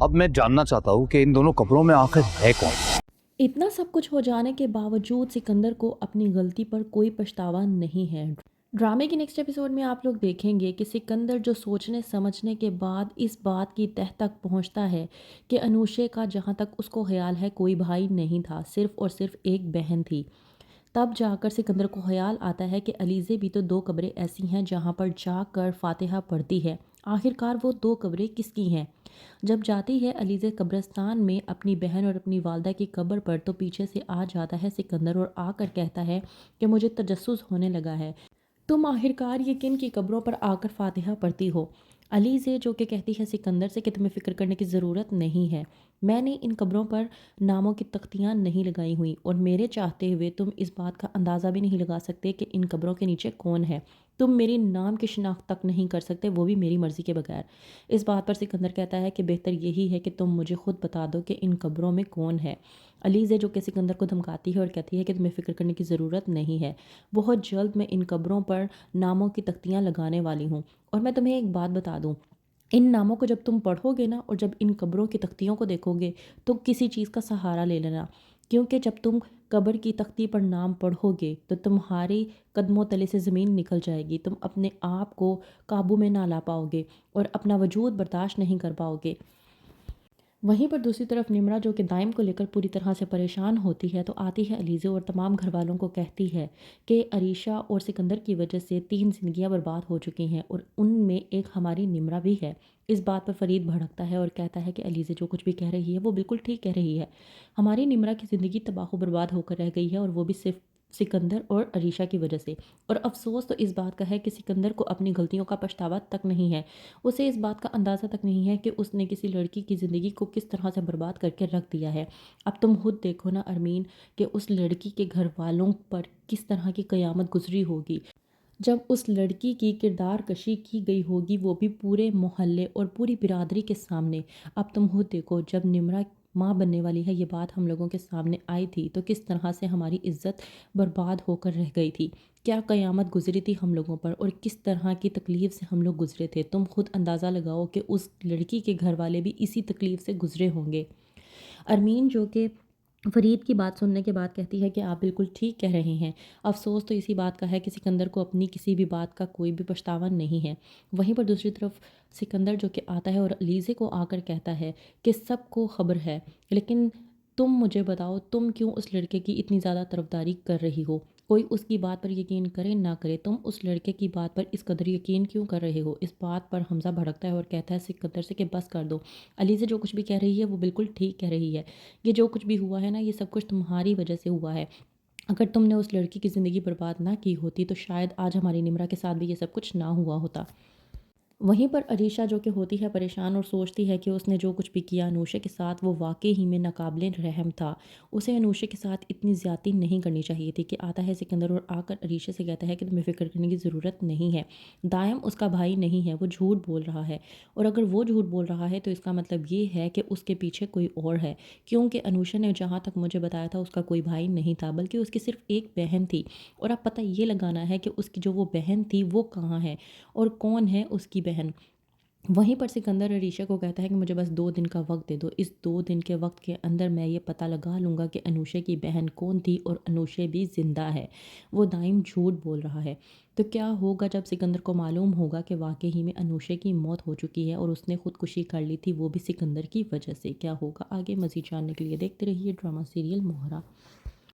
اب میں جاننا چاہتا ہوں کہ ان دونوں کپڑوں میں آخر ہے کون؟ اتنا سب کچھ ہو جانے کے باوجود سکندر کو اپنی غلطی پر کوئی پچھتاوا نہیں ہے۔ ڈرامے کے نیکسٹ ایپیسوڈ میں آپ لوگ دیکھیں گے کہ سکندر جو سوچنے سمجھنے کے بعد اس بات کی تہ تک پہنچتا ہے کہ انوشے کا جہاں تک اس کو خیال ہے کوئی بھائی نہیں تھا، صرف اور صرف ایک بہن تھی۔ تب جا کر سکندر کو خیال آتا ہے کہ علیزے بھی تو 2 قبریں ایسی ہیں جہاں پر جا کر فاتحہ پڑھتی ہے، آخرکار وہ 2 قبریں کس کی ہیں؟ جب جاتی ہے علیزے قبرستان میں اپنی بہن اور اپنی والدہ کی قبر پر تو پیچھے سے آ جاتا ہے سکندر اور آ کر کہتا ہے کہ مجھے تجسس ہونے لگا ہے، تم آخرکار یہ کن کی قبروں پر آ کر فاتحہ پڑھتی ہو؟ علیزے جو کہ کہتی ہے سکندر سے کہ تمہیں فکر کرنے کی ضرورت نہیں ہے، میں نے ان قبروں پر ناموں کی تختیاں نہیں لگائی ہوئی اور میرے چاہتے ہوئے تم اس بات کا اندازہ بھی نہیں لگا سکتے کہ ان قبروں کے نیچے کون ہے، تم میری نام کی شناخت تک نہیں کر سکتے، وہ بھی میری مرضی کے بغیر۔ اس بات پر سکندر کہتا ہے کہ بہتر یہی ہے کہ تم مجھے خود بتا دو کہ ان قبروں میں کون ہے۔ علیزے جو کہ سکندر کو دھمکاتی ہے اور کہتی ہے کہ تمہیں فکر کرنے کی ضرورت نہیں ہے، بہت جلد میں ان قبروں پر ناموں کی تختیاں لگانے والی ہوں، اور میں تمہیں ایک بات بتا دوں، ان ناموں کو جب تم پڑھو گے نا اور جب ان قبروں کی تختیوں کو دیکھو گے تو کسی چیز کا سہارا لے لینا، کیونکہ جب تم قبر کی تختی پر نام پڑھو گے تو تمہاری قدموں تلے سے زمین نکل جائے گی، تم اپنے آپ کو قابو میں نہ لا پاؤ گے اور اپنا وجود برداشت نہیں کر پاؤ گے۔ وہیں پر دوسری طرف نمرا جو کہ دائم کو لے کر پوری طرح سے پریشان ہوتی ہے تو آتی ہے علیزے اور تمام گھر والوں کو کہتی ہے کہ عریشہ اور سکندر کی وجہ سے 3 زندگیاں برباد ہو چکی ہیں اور ان میں ایک ہماری نمرا بھی ہے۔ اس بات پر فرید بھڑکتا ہے اور کہتا ہے کہ علیزے جو کچھ بھی کہہ رہی ہے وہ بالکل ٹھیک کہہ رہی ہے، ہماری نمرا کی زندگی تباہ و برباد ہو کر رہ گئی ہے اور وہ بھی صرف سکندر اور عریشہ کی وجہ سے، اور افسوس تو اس بات کا ہے کہ سکندر کو اپنی غلطیوں کا پچھتاوا تک نہیں ہے، اسے اس بات کا اندازہ تک نہیں ہے کہ اس نے کسی لڑکی کی زندگی کو کس طرح سے برباد کر کے رکھ دیا ہے۔ اب تم خود دیکھو نا ارمین کہ اس لڑکی کے گھر والوں پر کس طرح کی قیامت گزری ہوگی جب اس لڑکی کی کردار کشی کی گئی ہوگی، وہ بھی پورے محلے اور پوری برادری کے سامنے۔ اب تم خود دیکھو جب نمرا ماں بننے والی ہے یہ بات ہم لوگوں کے سامنے آئی تھی تو کس طرح سے ہماری عزت برباد ہو کر رہ گئی تھی، کیا قیامت گزری تھی ہم لوگوں پر اور کس طرح کی تکلیف سے ہم لوگ گزرے تھے، تم خود اندازہ لگاؤ کہ اس لڑکی کے گھر والے بھی اسی تکلیف سے گزرے ہوں گے۔ ارمین جو کہ فرید کی بات سننے کے بعد کہتی ہے کہ آپ بالکل ٹھیک کہہ رہے ہیں، افسوس تو اسی بات کا ہے کہ سکندر کو اپنی کسی بھی بات کا کوئی بھی پچھتاوا نہیں ہے۔ وہیں پر دوسری طرف سکندر جو کہ آتا ہے اور علیزے کو آ کر کہتا ہے کہ سب کو خبر ہے، لیکن تم مجھے بتاؤ تم کیوں اس لڑکے کی اتنی زیادہ طرفداری کر رہی ہو، کوئی اس کی بات پر یقین کرے نہ کرے تم اس لڑکے کی بات پر اس قدر یقین کیوں کر رہے ہو؟ اس بات پر حمزہ بھڑکتا ہے اور کہتا ہے سکندر سے کہ بس کر دو، علیزے جو کچھ بھی کہہ رہی ہے وہ بالکل ٹھیک کہہ رہی ہے، یہ جو کچھ بھی ہوا ہے نا یہ سب کچھ تمہاری وجہ سے ہوا ہے، اگر تم نے اس لڑکی کی زندگی برباد نہ کی ہوتی تو شاید آج ہماری نمرا کے ساتھ بھی یہ سب کچھ نہ ہوا ہوتا۔ وہیں پر عریشہ جو کہ ہوتی ہے پریشان اور سوچتی ہے کہ اس نے جو کچھ بھی کیا انوشے کے ساتھ وہ واقعی ہی میں ناقابل رحم تھا، اسے انوشے کے ساتھ اتنی زیادتی نہیں کرنی چاہیے تھی، کہ آتا ہے سکندر اور آ کر عریشہ سے کہتا ہے کہ تمہیں فکر کرنے کی ضرورت نہیں ہے، دائم اس کا بھائی نہیں ہے، وہ جھوٹ بول رہا ہے، اور اگر وہ جھوٹ بول رہا ہے تو اس کا مطلب یہ ہے کہ اس کے پیچھے کوئی اور ہے، کیونکہ انوشا نے جہاں تک مجھے بتایا تھا اس کا کوئی بھائی نہیں تھا بلکہ اس کی صرف ایک بہن تھی، اور اب پتہ یہ لگانا ہے کہ اس کی جو وہ بہن تھی وہ کہاں ہے اور کون ہے اس کی بہن۔ وہیں پر سکندر عریشہ کو کہتا ہے کہ مجھے بس 2 دن کا وقت دے دو، اس 2 دن کے وقت کے اندر میں یہ پتہ لگا لوں گا کہ انوشے کی بہن کون تھی اور انوشے بھی زندہ ہے، وہ دائم جھوٹ بول رہا ہے۔ تو کیا ہوگا جب سکندر کو معلوم ہوگا کہ واقعی میں انوشے کی موت ہو چکی ہے اور اس نے خودکشی کر لی تھی، وہ بھی سکندر کی وجہ سے؟ کیا ہوگا آگے؟ مزید جاننے کے لیے دیکھتے رہیے ڈرامہ سیریل مہرہ۔